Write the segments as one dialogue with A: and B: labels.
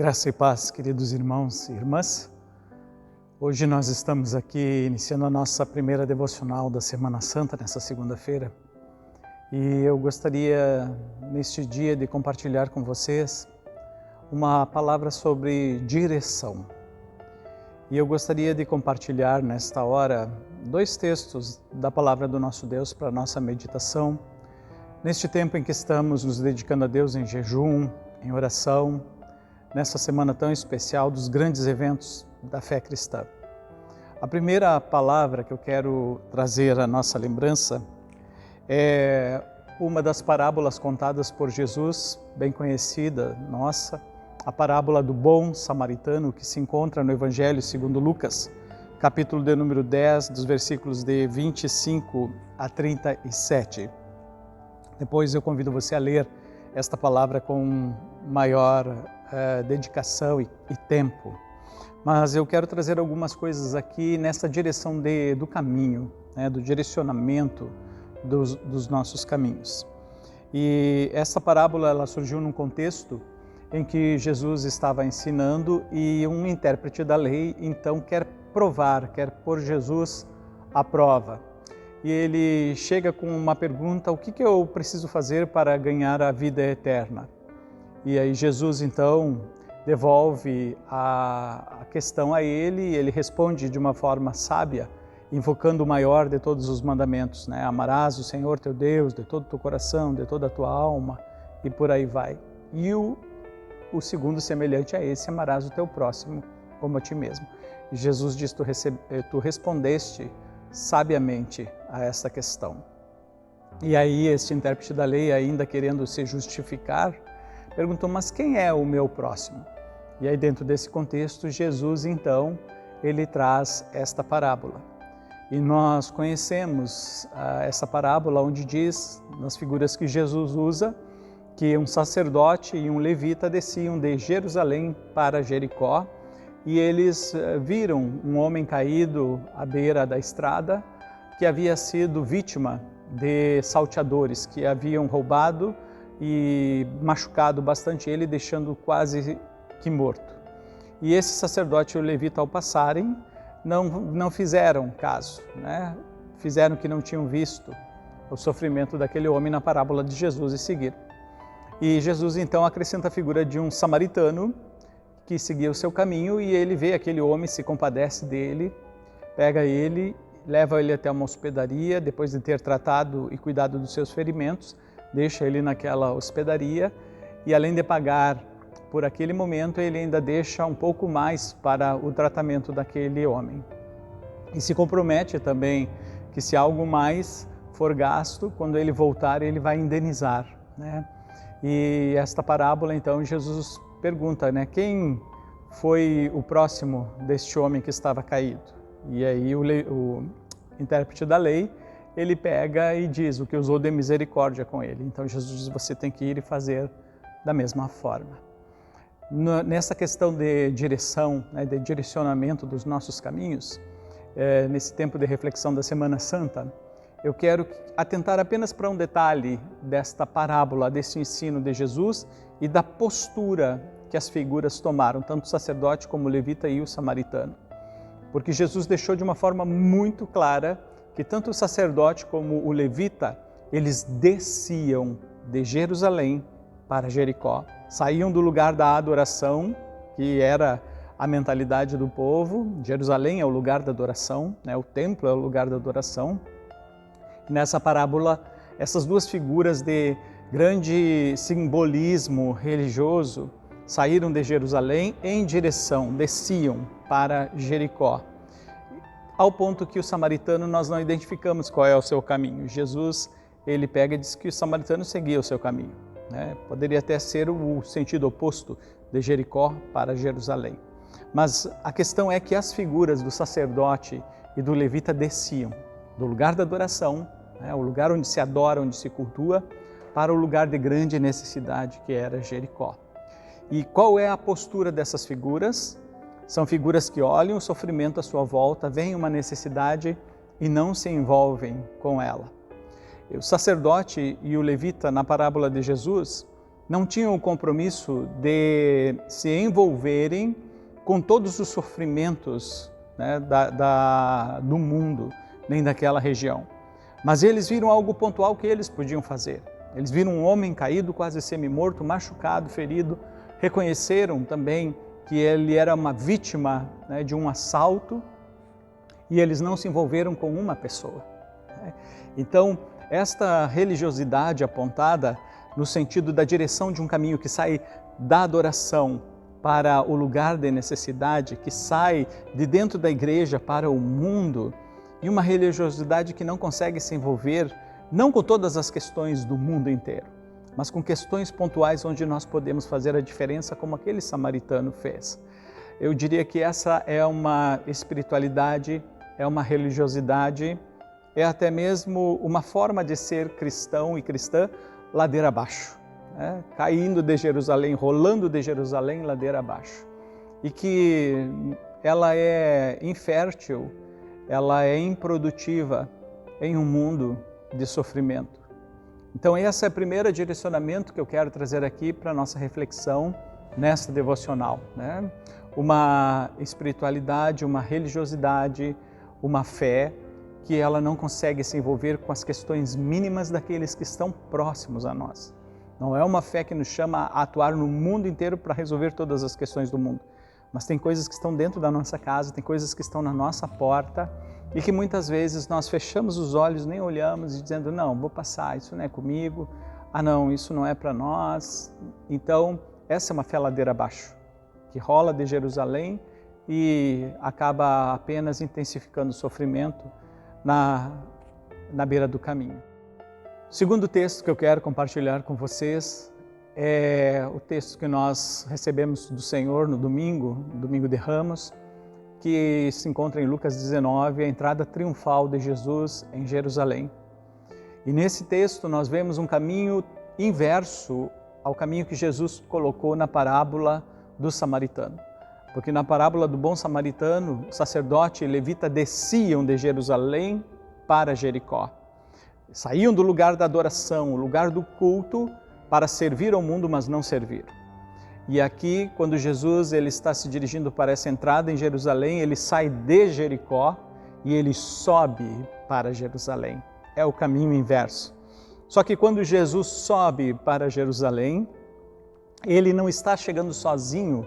A: Graça e paz, queridos irmãos e irmãs. Hoje nós estamos aqui iniciando a nossa primeira devocional da Semana Santa, nessa segunda-feira. E eu gostaria, neste dia, de compartilhar com vocês uma palavra sobre direção. E eu gostaria de compartilhar nesta hora dois textos da palavra do nosso Deus para a nossa meditação. Neste tempo em que estamos nos dedicando a Deus em jejum, em oração, nessa semana tão especial dos grandes eventos da fé cristã. A primeira palavra que eu quero trazer à nossa lembrança é uma das parábolas contadas por Jesus, bem conhecida nossa, a parábola do bom samaritano, que se encontra no Evangelho segundo Lucas, capítulo de número 10, dos versículos de 25 a 37. Depois eu convido você a ler esta palavra com maior dedicação e tempo. Mas eu quero trazer algumas coisas aqui nessa direção do caminho, do direcionamento dos nossos caminhos. E essa parábola ela surgiu num contexto em que Jesus estava ensinando e um intérprete da lei então quer pôr Jesus à prova. E ele chega com uma pergunta: o que eu preciso fazer para ganhar a vida eterna? E aí Jesus então devolve a questão a ele e ele responde de uma forma sábia, invocando o maior de todos os mandamentos, Amarás o Senhor teu Deus de todo o teu coração, de toda a tua alma, e por aí vai. E o segundo semelhante a esse: amarás o teu próximo como a ti mesmo. E Jesus diz: tu respondeste sabiamente a essa questão. E aí este intérprete da lei, ainda querendo se justificar, perguntou: mas quem é o meu próximo? E aí, dentro desse contexto, Jesus então ele traz esta parábola. E nós conhecemos essa parábola onde diz, nas figuras que Jesus usa, que um sacerdote e um levita desciam de Jerusalém para Jericó e eles viram um homem caído à beira da estrada que havia sido vítima de salteadores que haviam roubado e machucado bastante ele, deixando quase que morto. E esse sacerdote e o levita, ao passarem, não fizeram caso, Fizeram que não tinham visto o sofrimento daquele homem na parábola de Jesus e seguiram. E Jesus então acrescenta a figura de um samaritano que seguia o seu caminho e ele vê aquele homem, se compadece dele, pega ele, leva ele até uma hospedaria, depois de ter tratado e cuidado dos seus ferimentos, deixa ele naquela hospedaria e, além de pagar por aquele momento, ele ainda deixa um pouco mais para o tratamento daquele homem. E se compromete também que, se algo mais for gasto, quando ele voltar, ele vai indenizar, E esta parábola, então, Jesus pergunta, quem foi o próximo deste homem que estava caído? E aí o intérprete da lei, ele pega e diz o que usou de misericórdia com ele. Então Jesus diz: você tem que ir e fazer da mesma forma. Nessa questão de direção, de direcionamento dos nossos caminhos, nesse tempo de reflexão da Semana Santa, eu quero atentar apenas para um detalhe desta parábola, desse ensino de Jesus e da postura que as figuras tomaram, tanto o sacerdote como o levita e o samaritano. Porque Jesus deixou de uma forma muito clara que tanto o sacerdote como o levita, eles desciam de Jerusalém para Jericó. Saíam do lugar da adoração, que era a mentalidade do povo. Jerusalém é o lugar da adoração, o templo é o lugar da adoração. Nessa parábola, essas duas figuras de grande simbolismo religioso saíram de Jerusalém desciam para Jericó. Ao ponto que o samaritano, nós não identificamos qual é o seu caminho. Jesus, ele pega e diz que o samaritano seguia o seu caminho. Poderia até ser o sentido oposto de Jericó para Jerusalém. Mas a questão é que as figuras do sacerdote e do levita desciam do lugar da adoração, o lugar onde se adora, onde se cultua, para o lugar de grande necessidade que era Jericó. E qual é a postura dessas figuras? São figuras que olham o sofrimento à sua volta, veem uma necessidade e não se envolvem com ela. O sacerdote e o levita, na parábola de Jesus, não tinham o compromisso de se envolverem com todos os sofrimentos, né, do mundo, nem daquela região. Mas eles viram algo pontual que eles podiam fazer. Eles viram um homem caído, quase semi-morto, machucado, ferido. Reconheceram também que ele era uma vítima, né, de um assalto, e eles não se envolveram com uma pessoa. Então, esta religiosidade apontada no sentido da direção de um caminho que sai da adoração para o lugar de necessidade, que sai de dentro da igreja para o mundo, e uma religiosidade que não consegue se envolver, não com todas as questões do mundo inteiro, mas com questões pontuais onde nós podemos fazer a diferença, como aquele samaritano fez. Eu diria que essa é uma espiritualidade, é uma religiosidade, é até mesmo uma forma de ser cristão e cristã ladeira abaixo, né? Caindo de Jerusalém, rolando de Jerusalém ladeira abaixo. E que ela é infértil, ela é improdutiva em um mundo de sofrimento. Então esse é o primeiro direcionamento que eu quero trazer aqui para a nossa reflexão nesta devocional, né? Uma espiritualidade, uma religiosidade, uma fé que ela não consegue se envolver com as questões mínimas daqueles que estão próximos a nós. Não é uma fé que nos chama a atuar no mundo inteiro para resolver todas as questões do mundo. Mas tem coisas que estão dentro da nossa casa, tem coisas que estão na nossa porta e que muitas vezes nós fechamos os olhos, nem olhamos e dizendo, não, vou passar, isso não é comigo, ah não, isso não é para nós. Então, essa é uma fé ladeira abaixo, que rola de Jerusalém e acaba apenas intensificando o sofrimento na beira do caminho. O segundo texto que eu quero compartilhar com vocês é o texto que nós recebemos do Senhor no domingo de Ramos, que se encontra em Lucas 19, a entrada triunfal de Jesus em Jerusalém. E nesse texto nós vemos um caminho inverso ao caminho que Jesus colocou na parábola do samaritano. Porque na parábola do bom samaritano, o sacerdote e levita desciam de Jerusalém para Jericó. Saíam do lugar da adoração, o lugar do culto, para servir ao mundo, mas não servir. E aqui, quando Jesus ele está se dirigindo para essa entrada em Jerusalém, ele sai de Jericó e ele sobe para Jerusalém. É o caminho inverso. Só que quando Jesus sobe para Jerusalém, ele não está chegando sozinho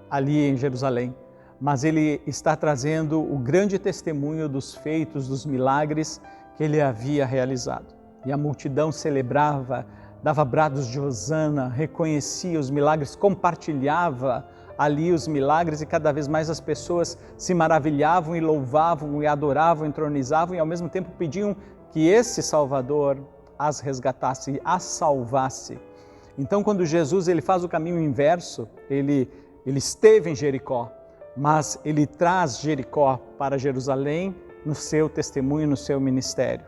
A: ali em Jerusalém, mas ele está trazendo o grande testemunho dos feitos, dos milagres que ele havia realizado. E a multidão celebrava, dava brados de hosana, reconhecia os milagres, compartilhava ali os milagres e cada vez mais as pessoas se maravilhavam e louvavam e adoravam, entronizavam e ao mesmo tempo pediam que esse Salvador as resgatasse e as salvasse. Então quando Jesus ele faz o caminho inverso, ele esteve em Jericó, mas ele traz Jericó para Jerusalém no seu testemunho, no seu ministério.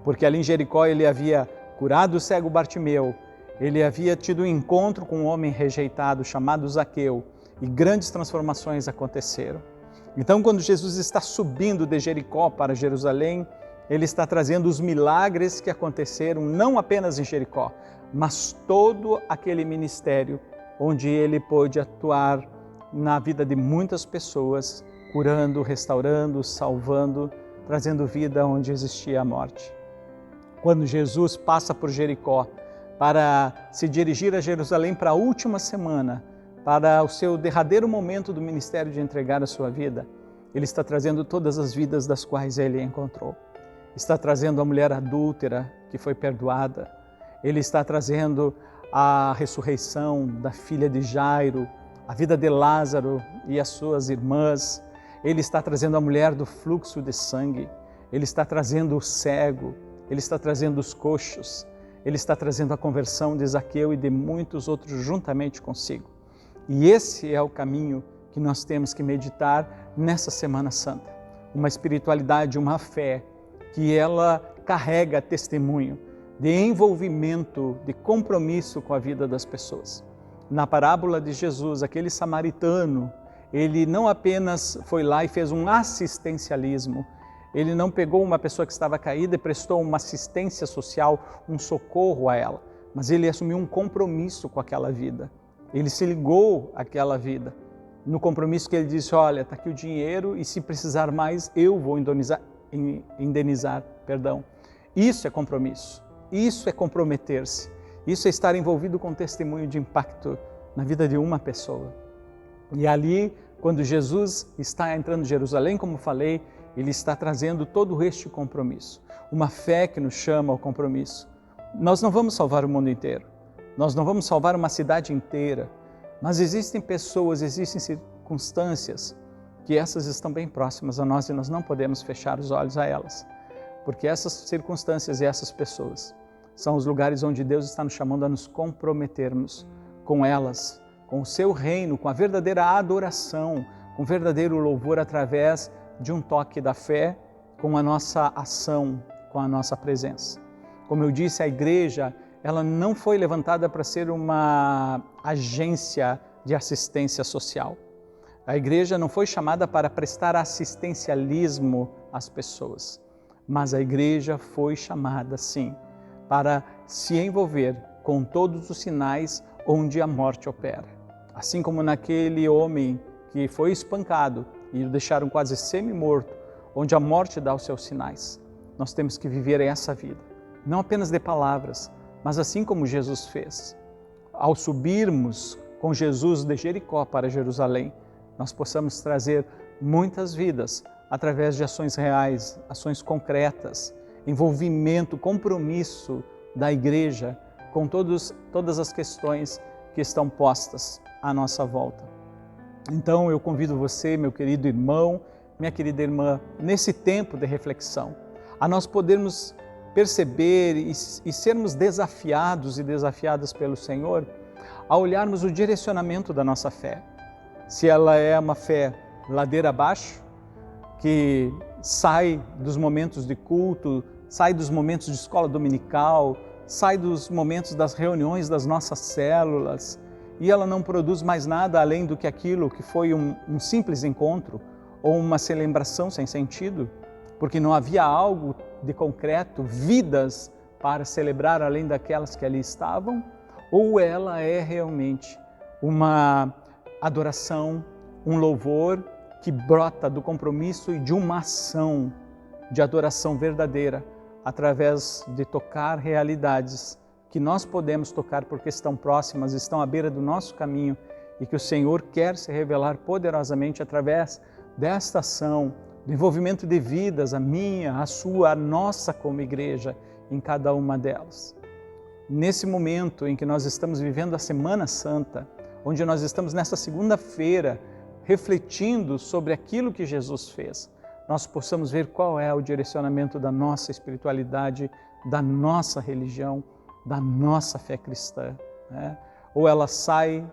A: Porque ali em Jericó ele havia curado o cego Bartimeu, ele havia tido um encontro com um homem rejeitado chamado Zaqueu e grandes transformações aconteceram. Então quando Jesus está subindo de Jericó para Jerusalém, ele está trazendo os milagres que aconteceram não apenas em Jericó, mas todo aquele ministério onde ele pôde atuar na vida de muitas pessoas, curando, restaurando, salvando, trazendo vida onde existia a morte. Quando Jesus passa por Jericó para se dirigir a Jerusalém para a última semana, para o seu derradeiro momento do ministério de entregar a sua vida, ele está trazendo todas as vidas das quais ele encontrou. Está trazendo a mulher adúltera que foi perdoada, ele está trazendo a ressurreição da filha de Jairo, a vida de Lázaro e as suas irmãs. Ele está trazendo a mulher do fluxo de sangue, ele está trazendo o cego, ele está trazendo os coxos, ele está trazendo a conversão de Zaqueu e de muitos outros juntamente consigo. E esse é o caminho que nós temos que meditar nessa Semana Santa. Uma espiritualidade, uma fé que ela carrega testemunho de envolvimento, de compromisso com a vida das pessoas. Na parábola de Jesus, aquele samaritano, ele não apenas foi lá e fez um assistencialismo, ele não pegou uma pessoa que estava caída e prestou uma assistência social, um socorro a ela, mas ele assumiu um compromisso com aquela vida. Ele se ligou àquela vida. No compromisso que ele disse, olha, está aqui o dinheiro e se precisar mais, eu vou indenizar. Isso é compromisso, isso é comprometer-se, isso é estar envolvido com testemunho de impacto na vida de uma pessoa. E ali, quando Jesus está entrando em Jerusalém, como falei, ele está trazendo todo este compromisso. Uma fé que nos chama ao compromisso. Nós não vamos salvar o mundo inteiro, nós não vamos salvar uma cidade inteira, mas existem pessoas, existem circunstâncias que essas estão bem próximas a nós e nós não podemos fechar os olhos a elas, porque essas circunstâncias e essas pessoas são os lugares onde Deus está nos chamando a nos comprometermos com elas, com o seu reino, com a verdadeira adoração, com o verdadeiro louvor através de um toque da fé, com a nossa ação, com a nossa presença. Como eu disse, a igreja, ela não foi levantada para ser uma agência de assistência social. A igreja não foi chamada para prestar assistencialismo às pessoas, mas a igreja foi chamada, sim, para se envolver com todos os sinais onde a morte opera. Assim como naquele homem que foi espancado e o deixaram quase semi-morto, onde a morte dá os seus sinais. Nós temos que viver essa vida, não apenas de palavras, mas assim como Jesus fez. Ao subirmos com Jesus de Jericó para Jerusalém, nós possamos trazer muitas vidas através de ações reais, ações concretas, envolvimento, compromisso da igreja com todas as questões que estão postas à nossa volta. Então eu convido você, meu querido irmão, minha querida irmã, nesse tempo de reflexão, a nós podermos perceber e sermos desafiados e desafiadas pelo Senhor a olharmos o direcionamento da nossa fé. Se ela é uma fé ladeira abaixo, que sai dos momentos de culto, sai dos momentos de escola dominical, sai dos momentos das reuniões das nossas células e ela não produz mais nada além do que aquilo que foi um simples encontro ou uma celebração sem sentido, porque não havia algo de concreto, vidas para celebrar além daquelas que ali estavam, ou ela é realmente uma adoração, um louvor que brota do compromisso e de uma ação de adoração verdadeira, através de tocar realidades que nós podemos tocar porque estão próximas, estão à beira do nosso caminho e que o Senhor quer se revelar poderosamente através desta ação, do envolvimento de vidas, a minha, a sua, a nossa como igreja, em cada uma delas. Nesse momento em que nós estamos vivendo a Semana Santa, onde nós estamos nessa segunda-feira refletindo sobre aquilo que Jesus fez, nós possamos ver qual é o direcionamento da nossa espiritualidade, da nossa religião, da nossa fé cristã, né? Ou ela sai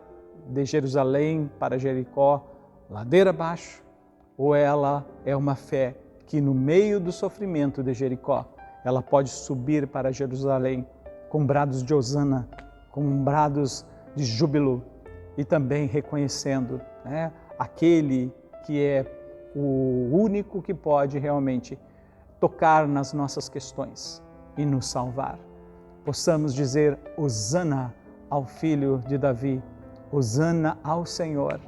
A: de Jerusalém para Jericó, ladeira abaixo, ou ela é uma fé que no meio do sofrimento de Jericó, ela pode subir para Jerusalém com brados de hosana, com brados de júbilo e também reconhecendo, né, aquele que é o único que pode realmente tocar nas nossas questões e nos salvar. Possamos dizer hosana ao Filho de Davi, hosana ao Senhor,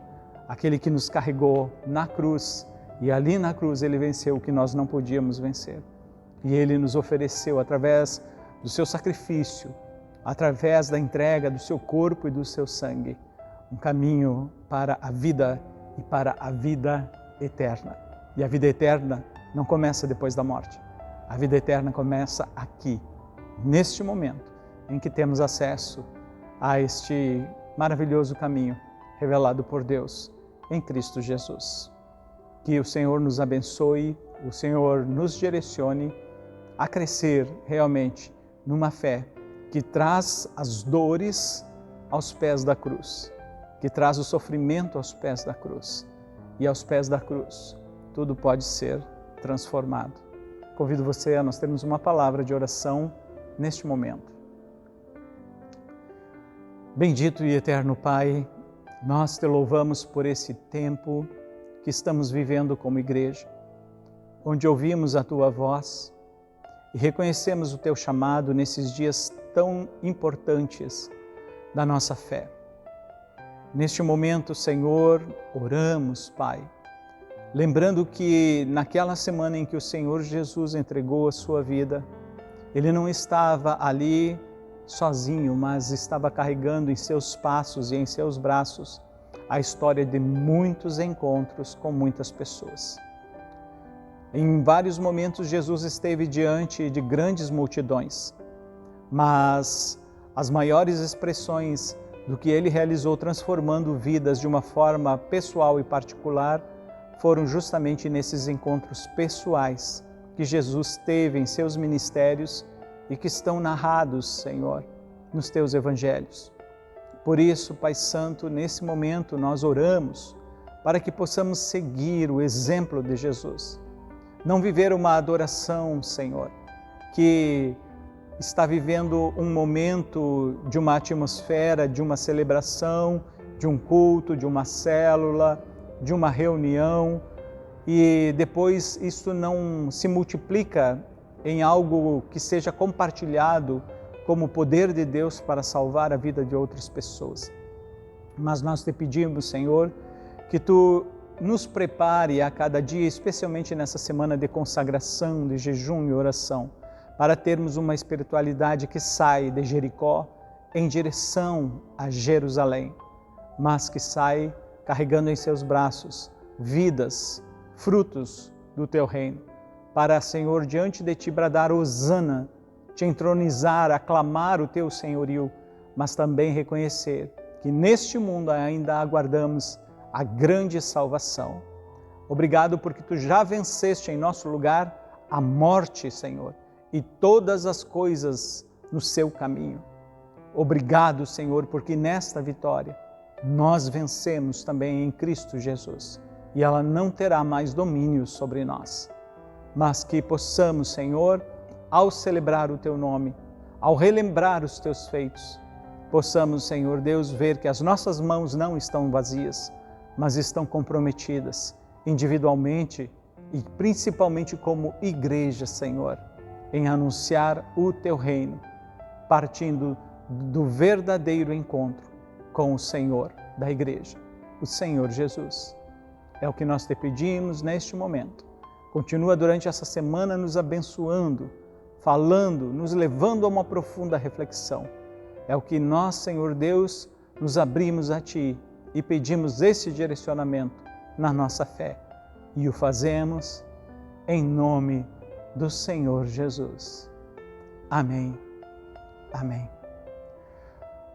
A: aquele que nos carregou na cruz, e ali na cruz ele venceu o que nós não podíamos vencer. E ele nos ofereceu, através do seu sacrifício, através da entrega do seu corpo e do seu sangue, um caminho para a vida e para a vida eterna. E a vida eterna não começa depois da morte. A vida eterna começa aqui, neste momento, em que temos acesso a este maravilhoso caminho revelado por Deus em Cristo Jesus. Que o Senhor nos abençoe, o Senhor nos direcione a crescer realmente numa fé que traz as dores aos pés da cruz, que traz o sofrimento aos pés da cruz. E aos pés da cruz, tudo pode ser transformado. Convido você a nós termos uma palavra de oração neste momento. Bendito e eterno Pai, nós te louvamos por esse tempo que estamos vivendo como igreja, onde ouvimos a Tua voz e reconhecemos o Teu chamado nesses dias tão importantes da nossa fé. Neste momento, Senhor, oramos, Pai, lembrando que naquela semana em que o Senhor Jesus entregou a sua vida, Ele não estava ali sozinho, mas estava carregando em seus passos e em seus braços a história de muitos encontros com muitas pessoas. Em vários momentos, Jesus esteve diante de grandes multidões, mas as maiores expressões do que Ele realizou transformando vidas de uma forma pessoal e particular foram justamente nesses encontros pessoais que Jesus teve em seus ministérios e que estão narrados, Senhor, nos Teus Evangelhos. Por isso, Pai Santo, nesse momento nós oramos para que possamos seguir o exemplo de Jesus. Não viver uma adoração, Senhor, que está vivendo um momento de uma atmosfera, de uma celebração, de um culto, de uma célula, de uma reunião, e depois isso não se multiplica em algo que seja compartilhado como o poder de Deus para salvar a vida de outras pessoas. Mas nós te pedimos, Senhor, que Tu nos prepare a cada dia, especialmente nessa semana de consagração, de jejum e oração, para termos uma espiritualidade que sai de Jericó em direção a Jerusalém, mas que sai carregando em seus braços vidas, frutos do Teu reino, para, Senhor, diante de Ti bradar hosana, Te entronizar, aclamar o Teu senhorio, mas também reconhecer que neste mundo ainda aguardamos a grande salvação. Obrigado porque Tu já venceste em nosso lugar a morte, Senhor, e todas as coisas no seu caminho. Obrigado, Senhor, porque nesta vitória nós vencemos também em Cristo Jesus e ela não terá mais domínio sobre nós. Mas que possamos, Senhor, ao celebrar o Teu nome, ao relembrar os Teus feitos, possamos, Senhor Deus, ver que as nossas mãos não estão vazias, mas estão comprometidas individualmente e principalmente como igreja, Senhor, em anunciar o Teu reino, partindo do verdadeiro encontro com o Senhor da igreja, o Senhor Jesus. É o que nós te pedimos neste momento. Continua durante essa semana nos abençoando, falando, nos levando a uma profunda reflexão. É o que nós, Senhor Deus, nos abrimos a Ti e pedimos esse direcionamento na nossa fé. E o fazemos em nome do Senhor Jesus. Amém. Amém.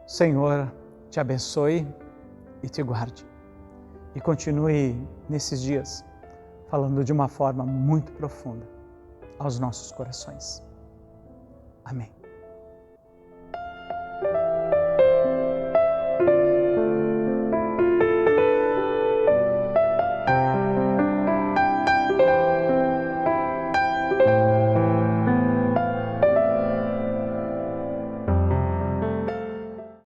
A: Senhor, te abençoe e te guarde. E continue nesses dias falando de uma forma muito profunda aos nossos corações. Amém.